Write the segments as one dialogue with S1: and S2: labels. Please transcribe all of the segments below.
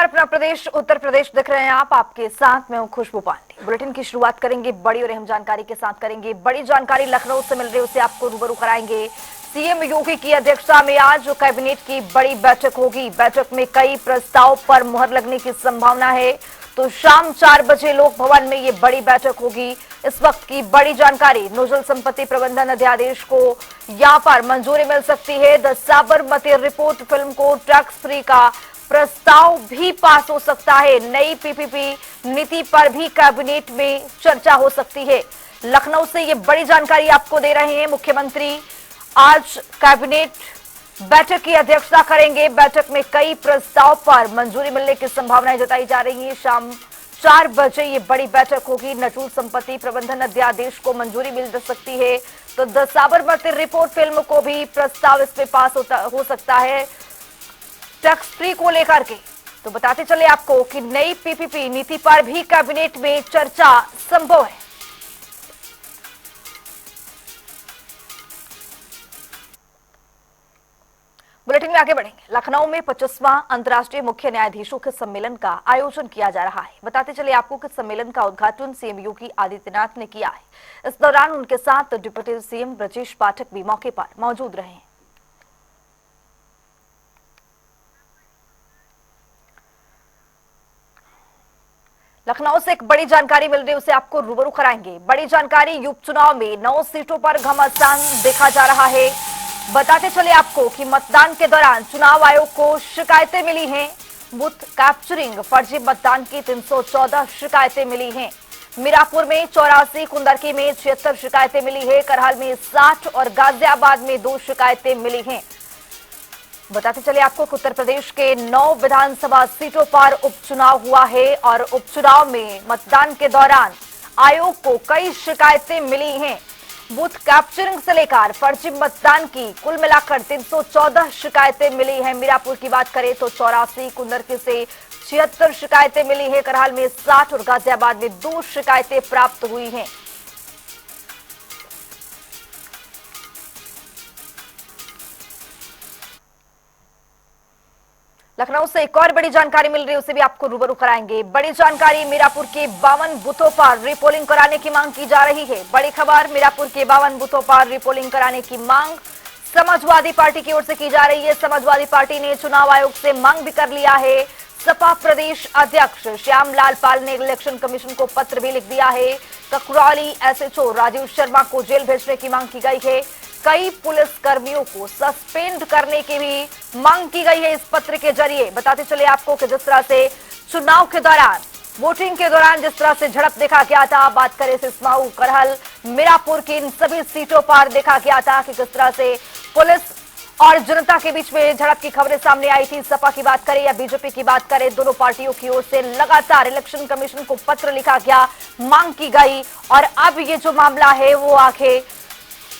S1: नमस्कार। अपना प्रदेश उत्तर प्रदेश देख रहे हैं आप। आपके साथ मैं हूं खुशबू पांडे। बुलेटिन की शुरुआत करेंगे बड़ी और अहम जानकारी के साथ करेंगे। बड़ी जानकारी लखनऊ से मिल रही है, उसे आपको रूबरू कराएंगे। सीएम योगी की अध्यक्षता में आज कैबिनेट की बड़ी बैठक होगी। बैठक में कई प्रस्ताव पर मुहर लगने की संभावना है। तो शाम 4 बजे लोक भवन में ये बड़ी बैठक होगी। इस वक्त की बड़ी जानकारी, नोडल संपत्ति प्रबंधन अध्यादेश को यहां पर मंजूरी मिल सकती है। द साबरमती रिपोर्ट फिल्म को टैक्स फ्री का प्रस्ताव भी पास हो सकता है। नई पीपीपी नीति पर भी कैबिनेट में चर्चा हो सकती है। लखनऊ से ये बड़ी जानकारी आपको दे रहे हैं। मुख्यमंत्री आज कैबिनेट बैठक की अध्यक्षता करेंगे। बैठक में कई प्रस्ताव पर मंजूरी मिलने की संभावनाएं जताई जा रही है। शाम 4 बजे ये बड़ी बैठक होगी। नजूल संपत्ति प्रबंधन अध्यादेश को मंजूरी मिल सकती है। तो द साबरमती रिपोर्ट फिल्म को भी प्रस्ताव इसमें पास हो सकता है टैक्स फ्री को लेकर के। तो बताते चले आपको कि नई पीपीपी नीति पर भी कैबिनेट में चर्चा संभव है। बुलेटिन में आगे बढ़ेंगे। लखनऊ में 25वां अंतर्राष्ट्रीय मुख्य न्यायाधीशों के सम्मेलन का आयोजन किया जा रहा है। बताते चले आपको कि सम्मेलन का उद्घाटन सीएम योगी आदित्यनाथ ने किया है। इस दौरान उनके साथ डिप्टी सीएम ब्रजेश पाठक भी मौके पर मौजूद रहे। लखनऊ से एक बड़ी जानकारी मिल रही है, उसे आपको रूबरू कराएंगे। बड़ी जानकारी, उपचुनाव में 9 सीटों पर घमासान देखा जा रहा है। बताते चले आपको कि मतदान के दौरान चुनाव आयोग को शिकायतें मिली हैं। बूथ कैप्चरिंग, फर्जी मतदान की 314 शिकायतें मिली हैं। मीरापुर में 84, कुंदरकी में 76 शिकायतें मिली है। करहाल में 60 और गाजियाबाद में 2 शिकायतें मिली हैं। बताते चले आपको कि उत्तर प्रदेश के 9 विधानसभा सीटों पर उपचुनाव हुआ है और उपचुनाव में मतदान के दौरान आयोग को कई शिकायतें मिली हैं। बूथ कैप्चरिंग से लेकर फर्जी मतदान की कुल मिलाकर 314 शिकायतें मिली हैं। मीरापुर की बात करें तो 84, कुंदरकी से 76 शिकायतें मिली है। करहाल में 60 और गाजियाबाद में 2 शिकायतें प्राप्त हुई हैं। लखनऊ से एक और बड़ी जानकारी मिल रही है, उसे भी आपको रूबरू कराएंगे। बड़ी जानकारी, मीरापुर के 52 बूथों पर रीपोलिंग कराने की मांग की जा रही है। बड़ी खबर, मीरापुर के 52 बूथों पर रीपोलिंग कराने की मांग समाजवादी पार्टी की ओर से की जा रही है। समाजवादी पार्टी ने चुनाव आयोग से मांग भी कर लिया है। सपा प्रदेश अध्यक्ष श्यामलाल पाल ने इलेक्शन कमीशन को पत्र भी लिख दिया है। ककरौली एसएचओ राजीव शर्मा को जेल भेजने की मांग की गई है। कई पुलिस कर्मियों को सस्पेंड करने की भी मांग की गई है इस पत्र के जरिए। बताते चले आपको कि जिस तरह से चुनाव के दौरान, वोटिंग के दौरान जिस तरह से झड़प देखा गया था, बात करें सिसमाऊ, करहल, मीरापुर की इन सभी सीटों पर देखा गया था कि किस तरह से पुलिस और जनता के बीच में झड़प की खबरें सामने आई थी। सपा की बात करें या बीजेपी की बात करें, दोनों पार्टियों की ओर से लगातार इलेक्शन कमीशन को पत्र लिखा गया, मांग की गई और अब ये जो मामला है वो आगे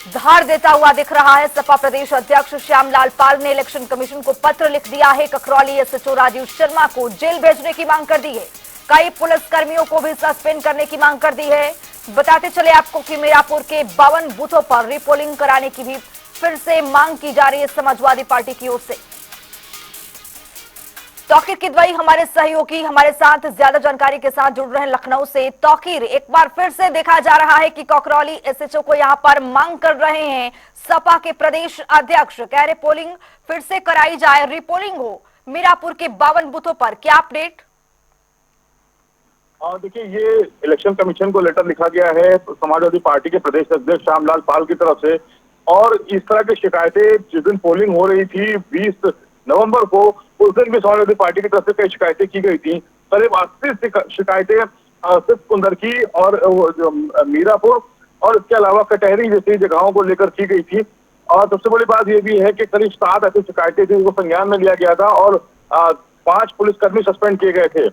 S1: धार देता हुआ दिख रहा है। सपा प्रदेश अध्यक्ष श्यामलाल पाल ने इलेक्शन कमीशन को पत्र लिख दिया है। ककरौली एसएचओ राजीव शर्मा को जेल भेजने की मांग कर दी है। कई पुलिस कर्मियों को भी सस्पेंड करने की मांग कर दी है। बताते चले आपको कि मीरापुर के 52 बूथों पर रीपोलिंग कराने की भी फिर से मांग की जा रही है समाजवादी पार्टी की ओर से। तौकीर किदवई हमारे सहयोगी हमारे साथ ज्यादा जानकारी के साथ जुड़ रहे हैं लखनऊ से। तौकीर, एक बार फिर से देखा जा रहा है कि ककरौली एसएचओ को यहां पर मांग कर रहे हैं सपा के प्रदेश अध्यक्ष, कह रहे पोलिंग फिर से कराई जाए, रिपोलिंग हो मीरापुर के 52 बूथों पर। क्या अपडेट?
S2: देखिए, ये इलेक्शन कमीशन को लेटर लिखा गया है समाजवादी पार्टी के प्रदेश अध्यक्ष श्यामलाल पाल की तरफ से। और इस तरह की शिकायतें जिस दिन पोलिंग हो रही थी 20 नवंबर को, उस दिन भी समाजवादी पार्टी की तरफ से कई शिकायतें की गई थी। करीब 80 शिकायतें सिर्फ कुंदरकी और मीरापुर और इसके अलावा कटहरी जैसी जगहों को लेकर की गई थी। और सबसे बड़ी बात यह भी है कि करीब 7 ऐसी शिकायतें थी जिनको संज्ञान में लिया गया था और 5 पुलिसकर्मी सस्पेंड किए गए थे।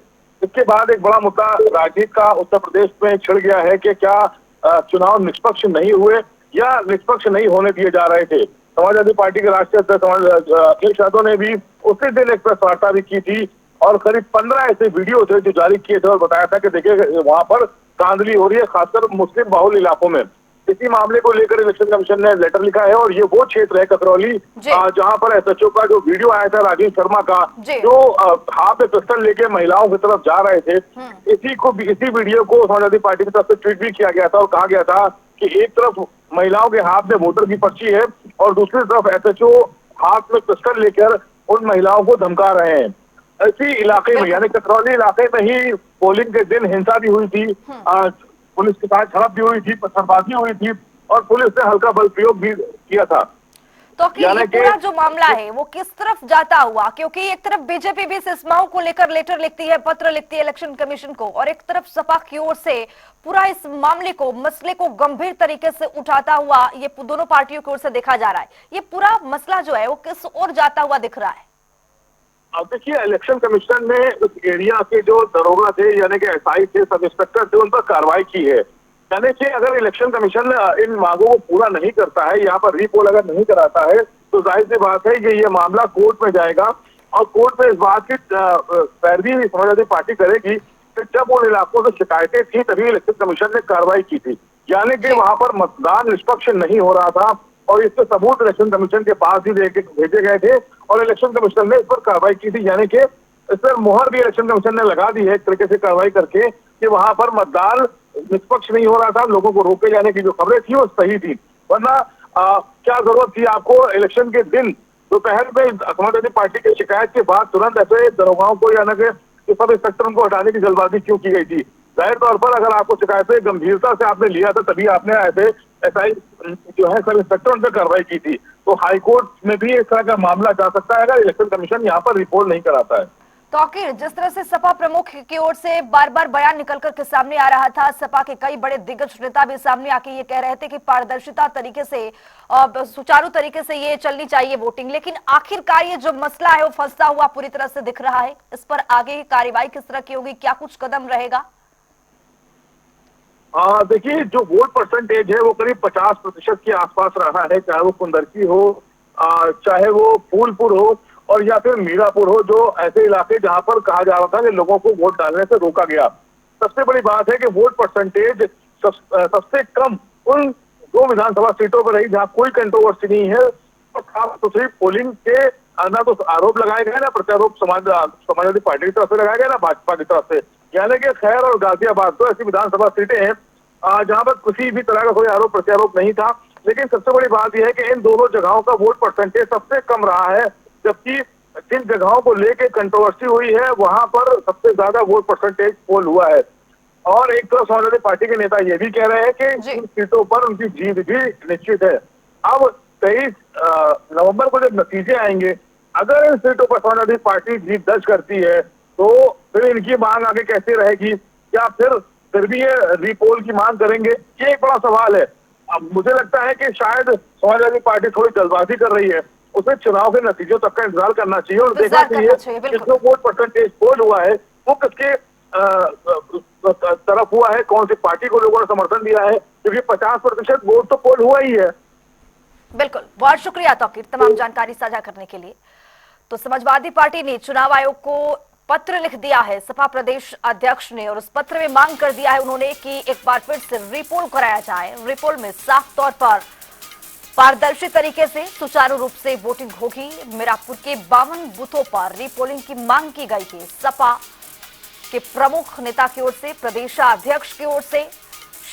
S2: इसके बाद एक बड़ा मुद्दा राजनीति का उत्तर प्रदेश में छिड़ गया है कि क्या चुनाव निष्पक्ष नहीं हुए या निष्पक्ष नहीं होने दिए जा रहे थे। समाजवादी पार्टी के राष्ट्रीय अध्यक्ष अखिलेश यादव ने भी उसी दिन एक प्रेस वार्ता भी की थी और करीब 15 ऐसे वीडियो थे जो जारी किए थे और बताया था कि देखिए वहां पर धांधली हो रही है, खासकर मुस्लिम बाहुल इलाकों में। इसी मामले को लेकर इलेक्शन कमीशन ने लेटर लिखा है और ये वो क्षेत्र है ककरौली जहां पर एसएचओ का जो वीडियो आया था राजीव शर्मा का, जो हाथ में पिस्टल लेके महिलाओं की तरफ जा रहे थे, इसी वीडियो को समाजवादी पार्टी की तरफ से ट्वीट भी किया गया था और कहा गया था कि एक तरफ महिलाओं के हाथ में वोटर की पर्ची है और दूसरी तरफ एसएचओ हाथ में पिस्टल लेकर उन महिलाओं को धमका रहे हैं। इसी इलाके में यानी ककरौली इलाके में ही पोलिंग के दिन हिंसा भी हुई थी, पुलिस के साथ झड़प भी हुई थी, पत्थरबाजी हुई थी और पुलिस ने हल्का बल प्रयोग भी किया था।
S1: तो कि ये पूरा जो मामला है वो किस तरफ जाता हुआ, क्योंकि एक तरफ बीजेपी भी सिस्माओं को लेकर लेटर लिखती है, पत्र लिखती है इलेक्शन कमीशन को, और एक तरफ सपा की ओर से पूरा इस मामले को, मसले को गंभीर तरीके से उठाता हुआ ये दोनों पार्टियों की ओर से देखा जा रहा है। ये पूरा मसला जो है वो किस ओर जाता हुआ दिख रहा है?
S2: अब देखिए, इलेक्शन कमीशन ने उस एरिया के जो दरोगा थे यानी कि एसआई थे, सब इंस्पेक्टर थे, उन पर कार्रवाई की है। यानी कि अगर इलेक्शन कमीशन इन मांगों को पूरा नहीं करता है, यहाँ पर रीपोल अगर नहीं कराता है, तो जाहिर सी बात है कि ये मामला कोर्ट में जाएगा और कोर्ट में इस बात की पैरवी समाजवादी पार्टी करेगी कि जब उन इलाकों से शिकायतें थी तभी इलेक्शन कमीशन ने कार्रवाई की थी, यानी कि वहां पर मतदान निष्पक्ष नहीं हो रहा था और इसके सबूत इलेक्शन कमीशन के पास ही भेजे गए थे और इलेक्शन कमीशन ने इस पर कार्रवाई की थी। यानी कि इस पर मुहर भी इलेक्शन कमीशन ने लगा दी है एक तरीके से कार्रवाई करके कि वहां पर मतदान निष्पक्ष नहीं हो रहा था, लोगों को रोके जाने की जो खबरें थी वो सही थी। वरना क्या जरूरत थी आपको इलेक्शन के दिन दोपहर में समाजवादी पार्टी की शिकायत के बाद तुरंत ऐसे दरोगाओं को यानी कि सब इंस्पेक्टरों को हटाने की जल्दबाजी क्यों की गई थी? जाहिर तौर पर अगर आपको शिकायतें गंभीरता से आपने लिया था तभी आपने ऐसे एसआई जो है सब इंस्पेक्टर उन पर कार्रवाई की थी। तो हाईकोर्ट में भी इस तरह का मामला जा सकता है अगर इलेक्शन कमीशन यहाँ पर रिपोर्ट नहीं कराता है।
S1: तो आखिर जिस तरह से सपा प्रमुख की ओर से बार बार बयान निकलकर के सामने आ रहा था, सपा के कई बड़े दिग्गज नेता भी सामने आके ये कह रहे थे कि पारदर्शिता तरीके से, सुचारू तरीके से ये चलनी चाहिए वोटिंग, लेकिन आखिरकार ये जो मसला है वो फंसता हुआ पूरी तरह से दिख रहा है। इस पर आगे कार्रवाई किस तरह की होगी, क्या कुछ कदम रहेगा?
S2: देखिए, जो वोट परसेंटेज है वो करीब 50% के आसपास रहा है, चाहे वो कुंदरकी हो, चाहे वो फूलपुर हो और या फिर मीरापुर हो, जो ऐसे इलाके जहां पर कहा जा रहा था कि लोगों को वोट डालने से रोका गया। सबसे बड़ी बात है कि वोट परसेंटेज सबसे कम उन 2 विधानसभा सीटों पर रही जहां कोई कंट्रोवर्सी नहीं है और खास तो सिर्फ पोलिंग के ना तो आरोप लगाए गए ना प्रत्यारोप समाजवादी पार्टी की तरफ से लगाए गए ना भाजपा की तरफ से। यानी कि खैर और गाजियाबाद तो ऐसी विधानसभा सीटें हैं जहां पर किसी भी तरह का कोई आरोप प्रत्यारोप नहीं था। लेकिन सबसे बड़ी बात यह है कि इन दोनों जगहों का वोट परसेंटेज सबसे कम रहा है, जबकि जिन जगहों को लेके कंट्रोवर्सी हुई है वहां पर सबसे ज्यादा वोट परसेंटेज पोल हुआ है। और एक तरफ समाजवादी पार्टी के नेता ये भी कह रहे हैं कि इन सीटों पर उनकी जीत भी निश्चित है। अब 23 नवंबर को जब नतीजे आएंगे, अगर इन सीटों पर समाजवादी पार्टी जीत दर्ज करती है तो फिर इनकी मांग आगे कैसे रहेगी? क्या फिर भी ये रीपोल की मांग करेंगे? ये एक बड़ा सवाल है। अब मुझे लगता है कि शायद समाजवादी पार्टी थोड़ी जल्दबाजी कर रही है, उसे चुनाव के नतीजों तक का इंतजार करना चाहिए और देखना चाहिए कि जो वोट परसेंटेज पोल हुआ है वो किसके तरफ हुआ है, कौन सी पार्टी को लोगों ने समर्थन दिया है, क्योंकि 50% वोट तो पोल हुआ ही है।
S1: बिल्कुल, बहुत शुक्रिया तौकीर तमाम जानकारी साझा करने के लिए। तो समाजवादी पार्टी ने चुनाव आयोग को पत्र लिख दिया है, सपा प्रदेश अध्यक्ष ने, और उस पत्र में मांग कर दिया है उन्होंने कि एक बार फिर से रीपोल कराया जाए। रीपोल में साफ तौर पर पारदर्शी तरीके से सुचारू रूप से वोटिंग होगी। मीरापुर के 52 बूथों पर रीपोलिंग की मांग की गई है। सपा के प्रमुख नेता की ओर से, प्रदेशाध्यक्ष की ओर से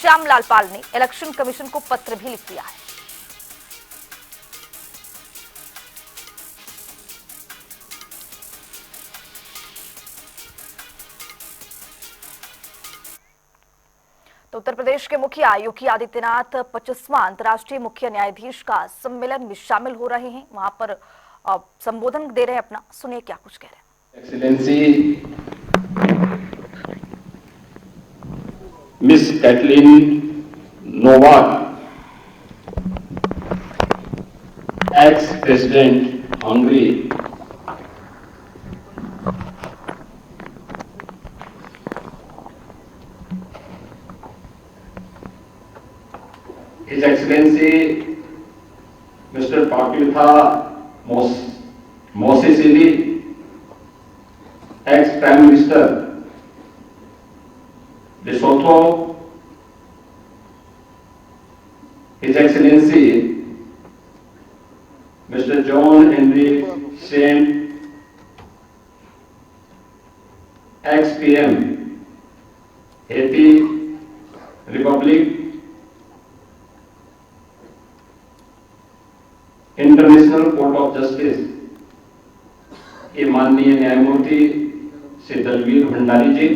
S1: श्यामलाल पाल ने इलेक्शन कमीशन को पत्र भी लिख दिया है। तो उत्तर प्रदेश के मुखिया योगी आदित्यनाथ 25वां अंतर्राष्ट्रीय मुख्य न्यायाधीश का सम्मेलन में शामिल हो रहे हैं, वहां पर संबोधन दे रहे हैं अपना। सुनिए क्या कुछ कह रहे हैं।
S3: Excellency miss Katalin Novak, ex president Hungary, His Excellency Mr. Patiltha Mosisili, ex-Prime Minister, Lesotho, Excellency Mr. John Henry Saint, ex-PM, Haiti Republic, international court of justice के माननीय न्यायमूर्ति श्री दलवीर भंडारी जी,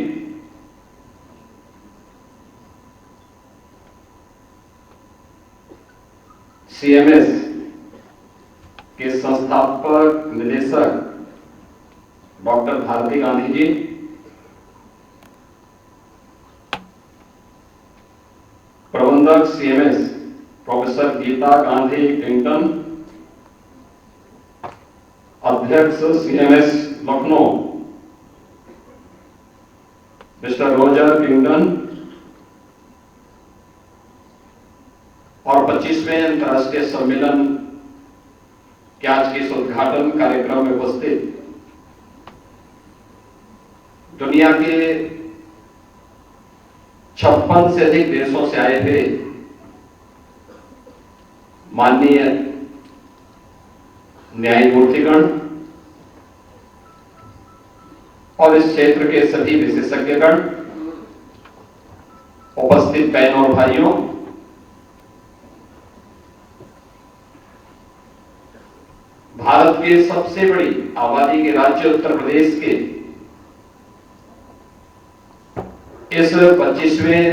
S3: सीएमएस के संस्थापक निदेशक डॉक्टर भारती गांधी जी, प्रबंधक सीएमएस प्रोफेसर गीता गांधी किंगटन, अध्यक्ष CMS Lucknow mister Roger किंगटन और 25वें अंतर्राष्ट्रीय सम्मेलन के आज के इस उद्घाटन कार्यक्रम में उपस्थित दुनिया के 56 से अधिक देशों से आए थे माननीय न्यायमूर्तिगण और इस क्षेत्र के सभी विशेषज्ञगण, उपस्थित बहनों और भाइयों, भारत के सबसे बड़ी आबादी के राज्य उत्तर प्रदेश के इस 25वें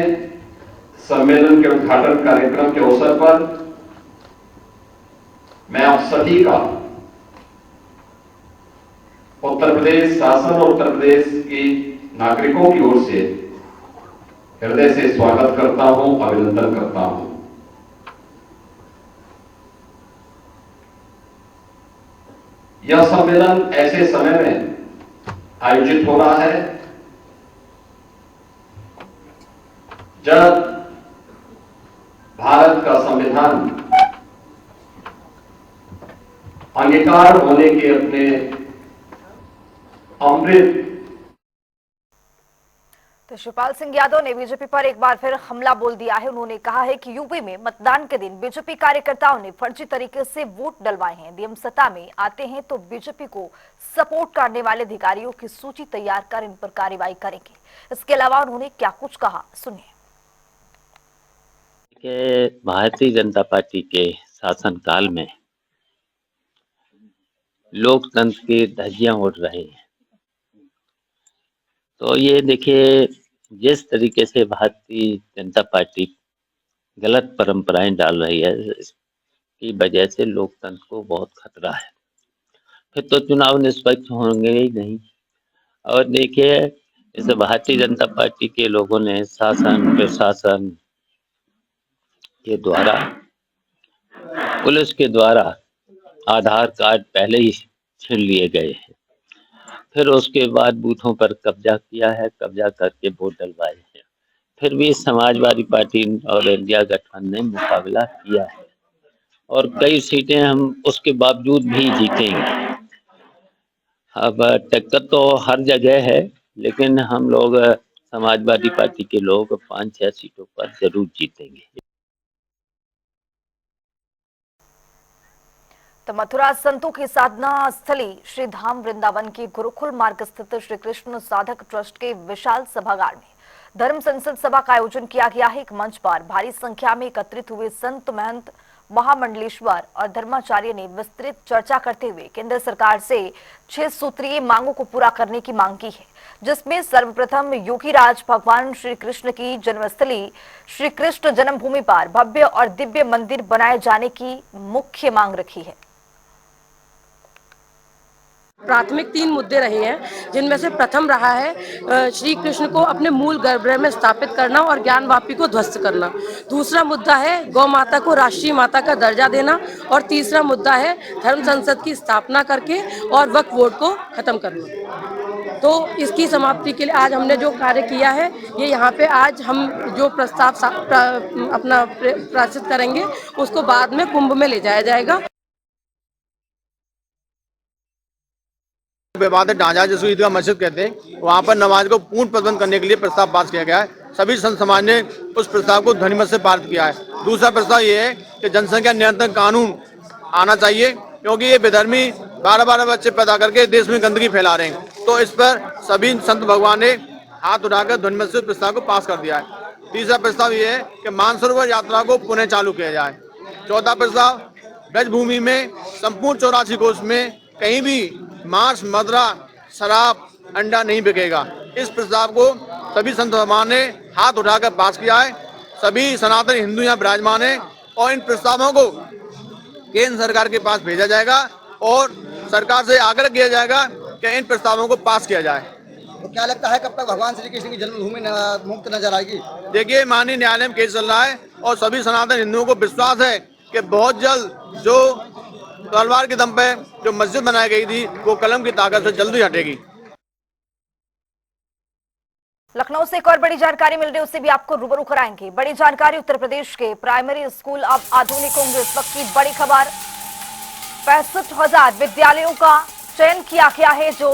S3: सम्मेलन के उद्घाटन कार्यक्रम के अवसर पर मैं आप सभी का उत्तर प्रदेश शासन और उत्तर प्रदेश की नागरिकों की ओर से हृदय से स्वागत करता हूं, अभिनंदन करता हूं। यह सम्मेलन ऐसे समय में आयोजित हो रहा है जब भारत का संविधान अंगीकार होने के अपने अमृत।
S1: तो शिवपाल सिंह यादव ने बीजेपी पर एक बार फिर हमला बोल दिया है। उन्होंने कहा है कि यूपी में मतदान के दिन बीजेपी कार्यकर्ताओं ने फर्जी तरीके से वोट डलवाए हैं। डीएम सत्ता में आते हैं तो बीजेपी को सपोर्ट करने वाले अधिकारियों की सूची तैयार कर इन पर कार्रवाई करेंगे। इसके अलावा उन्होंने क्या कुछ कहा, सुनिए।
S4: भारतीय जनता पार्टी के शासनकाल में लोकतंत्र की धज्जियां उड़ रही हैं। तो ये देखिए, जिस तरीके से भारतीय जनता पार्टी गलत परंपराएं डाल रही है, इसकी वजह से लोकतंत्र को बहुत खतरा है। फिर तो चुनाव निष्पक्ष होंगे ही नहीं। और देखिए, जैसे भारतीय जनता पार्टी के लोगों ने शासन प्रशासन के द्वारा, पुलिस के द्वारा आधार कार्ड पहले ही छीन लिए गए हैं। फिर उसके बाद बूथों पर कब्जा किया है, कब्जा करके वोट डलवाए हैं। फिर भी समाजवादी पार्टी और इंडिया गठबंधन ने मुकाबला किया है और कई सीटें हम उसके बावजूद भी जीतेंगे। अब टक्कर तो हर जगह है, लेकिन हम लोग समाजवादी पार्टी के लोग 5-6 सीटों पर जरूर जीतेंगे।
S1: तो मथुरा संतों की साधना स्थली श्री धाम वृंदावन के गुरुकुल मार्ग स्थित श्री कृष्ण साधक ट्रस्ट के विशाल सभागार में धर्म संसद सभा का आयोजन किया गया है। एक मंच पर भारी संख्या में एकत्रित हुए संत, महंत, महामंडलेश्वर और धर्माचार्य ने विस्तृत चर्चा करते हुए केंद्र सरकार से 6 सूत्रीय मांगों को पूरा करने की मांग की है, जिसमें सर्वप्रथम योगीराज भगवान श्री कृष्ण की जन्मस्थली श्री कृष्ण जन्मभूमि पर भव्य और दिव्य मंदिर बनाए जाने की मुख्य मांग रखी है।
S5: प्राथमिक 3 मुद्दे रहे हैं, जिनमें से प्रथम रहा है श्री कृष्ण को अपने मूल गर्भगृह में स्थापित करना और ज्ञान वापी को ध्वस्त करना। दूसरा मुद्दा है गौ माता को राष्ट्रीय माता का दर्जा देना और तीसरा मुद्दा है धर्म संसद की स्थापना करके और वक्फ बोर्ड को खत्म करना। तो इसकी समाप्ति के लिए आज हमने जो कार्य किया है, ये यहाँ पे आज हम जो प्रस्ताव अपना प्रस्तुत करेंगे, उसको बाद में कुंभ में ले जाया जाएगा।
S6: विवादित ढांचा जिसको ईदगाह मस्जिद कहते हैं, वहाँ पर नमाज को पूर्ण प्रबंध करने के लिए प्रस्ताव पास किया गया है। सभी संत समाज ने उस प्रस्ताव को ध्वनिमत से पारित किया है। दूसरा प्रस्ताव ये है कि जनसंख्या नियंत्रण कानून आना चाहिए, क्योंकि ये बेधर्मी 12-12 बच्चे पैदा करके देश में गंदगी फैला रहे हैं। तो इस पर सभी संत भगवान ने हाथ उठाकर ध्वनिमत से प्रस्ताव को पास कर दिया है। तीसरा प्रस्ताव ये है कि मानसरोवर यात्रा को पुनः चालू किया जाए। चौथा प्रस्ताव, ब्रज भूमि में संपूर्ण 84 कोष में कहीं भी मांस, मदिरा, शराब, अंडा नहीं बिकेगा। इस प्रस्ताव को सभी संत भगवान ने हाथ उठाकर पास किया है। सभी सनातन हिंदू यहाँ विराजमान है और इन प्रस्तावों को केंद्र सरकार के पास भेजा जाएगा और सरकार से आग्रह किया जाएगा कि इन प्रस्तावों को पास किया जाए।
S7: तो क्या लगता है कब तक भगवान श्री कृष्ण की जन्मभूमि मुक्त नजर आएगी?
S6: देखिए, माननीय न्यायालय में केस चल रहा है और सभी सनातन हिंदुओं को विश्वास है कि बहुत जल्द जो तलवार के दम पे जो मस्जिद बनाई गई थी वो कलम की ताकत से जल्दी हटेगी।
S1: लखनऊ से एक और बड़ी जानकारी मिल रही है, उससे भी आपको रूबरू कराएंगे। बड़ी जानकारी, उत्तर प्रदेश के प्राइमरी स्कूल अब आधुनिक होंगे। इस वक्त की बड़ी खबर, 65,000 विद्यालयों का चयन किया गया है जो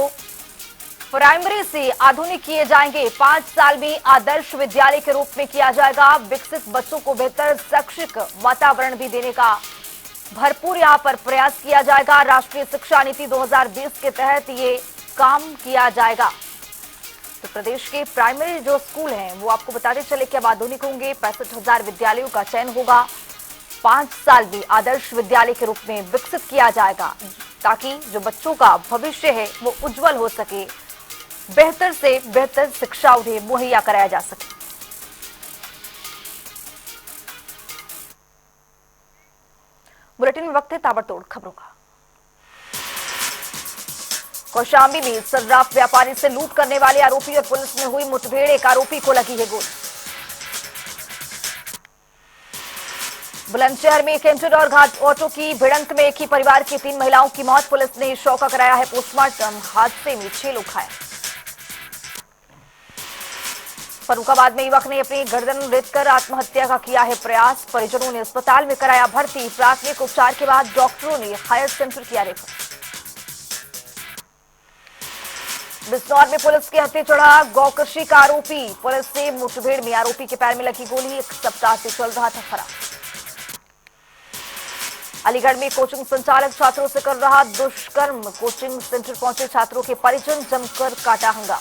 S1: प्राइमरी से आधुनिक किए जाएंगे। 5 साल में आदर्श विद्यालय के रूप में किया जाएगा। विकसित बच्चों को बेहतर शैक्षिक वातावरण भी देने का भरपूर यहाँ पर प्रयास किया जाएगा। राष्ट्रीय शिक्षा नीति 2020 के तहत ये काम किया जाएगा। तो प्रदेश के प्राइमरी जो स्कूल हैं वो आपको बताते चले कि अब आधुनिक होंगे। 65,000 विद्यालयों का चयन होगा। 5 साल में आदर्श विद्यालय के रूप में विकसित किया जाएगा ताकि जो बच्चों का भविष्य है वो उज्जवल हो सके, बेहतर से बेहतर शिक्षा उन्हें मुहैया कराया जा सके। बुलेटिन में वक्त है ताबड़तोड़ खबरों का। कौशाम्बी में सर्राफ व्यापारी से लूट करने वाले आरोपी और पुलिस में हुई मुठभेड़, एक आरोपी को लगी है गोली। बुलंदशहर में कैंटर और घाट ऑटो की भिड़ंत में एक ही परिवार की 3 महिलाओं की मौत, पुलिस ने शव का कराया है पोस्टमार्टम। हादसे में 6 लोग घायल। फर्रुखाबाद में युवक ने अपनी गर्दन रेतकर आत्महत्या का किया है प्रयास, परिजनों ने अस्पताल में कराया भर्ती। प्राथमिक उपचार के बाद डॉक्टरों ने हायर सेंटर किया रेफर। बिजनौर में पुलिस के हत्थे चढ़ा गौकशी का आरोपी, पुलिस से मुठभेड़ में आरोपी के पैर में लगी गोली, 1 सप्ताह से चल रहा था फरार। अलीगढ़ में कोचिंग संचालक छात्रों से कर रहा दुष्कर्म, कोचिंग सेंटर पहुंचे छात्रों के परिजन जमकर काटा हंगामा।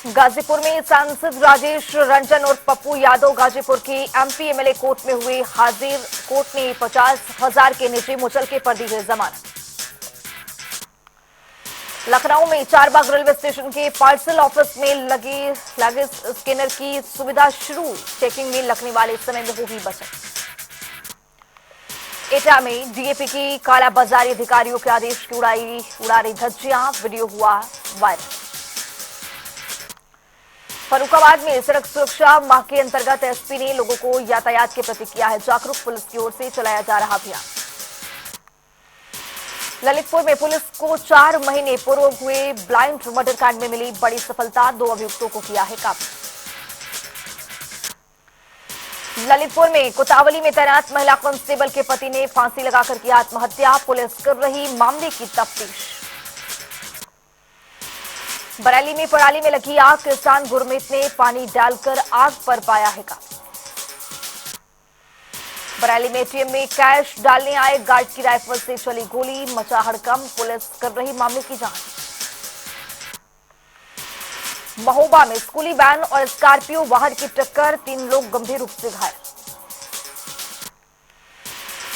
S1: गाजीपुर में सांसद राजेश रंजन और पप्पू यादव गाजीपुर की एमपी एमएलए कोर्ट में हुए हाजिर, कोर्ट ने 50,000 के निजी मुचलके पर दी है जमानत। लखनऊ में चारबाग रेलवे स्टेशन के पार्सल ऑफिस में लगे लगेज स्कैनर की सुविधा शुरू, चेकिंग में लगने वाले समय में होगी बचत। एटा में डीएपी की कालाबाजारी, अधिकारियों के आदेश की उड़ा रही धज्जियां, वीडियो हुआ वायरल। फर्रुखाबाद में सड़क सुरक्षा माह के अंतर्गत एसपी ने लोगों को यातायात के प्रति किया है जागरूक, पुलिस की ओर से चलाया जा रहा अभियान। ललितपुर में पुलिस को 4 महीने पूर्व हुए ब्लाइंड मर्डर कांड में मिली बड़ी सफलता, 2 अभियुक्तों को किया है काबू। ललितपुर में कोतावली में तैनात महिला कांस्टेबल के पति ने फांसी लगाकर किया आत्महत्या, पुलिस कर रही मामले की तफ्तीश। बरेली में पराली में लगी आग, किसान गुरमीत ने पानी डालकर आग पर पाया है काबू। बरेली में एटीएम में कैश डालने आए गार्ड की राइफल से चली गोली, मचा हड़कंप, पुलिस कर रही मामले की जांच। महोबा में स्कूली वैन और स्कॉर्पियो वाहन की टक्कर, 3 लोग गंभीर रूप से घायल।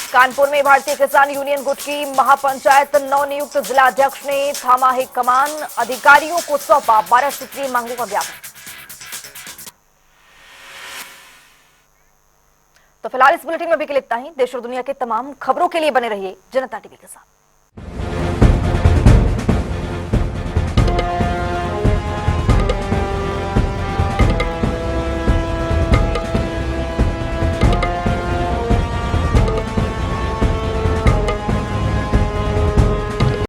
S1: कानपुर में भारतीय किसान यूनियन गुट की महापंचायत नवनियुक्त जिलाध्यक्ष ने थामा है कमान, अधिकारियों को सौंपा 12 सूत्रीय मांगों का ज्ञापन। तो फिलहाल इस बुलेटिन में अभी के लिए इतना ही। देश और दुनिया के तमाम खबरों के लिए बने रहिए जनता टीवी के साथ।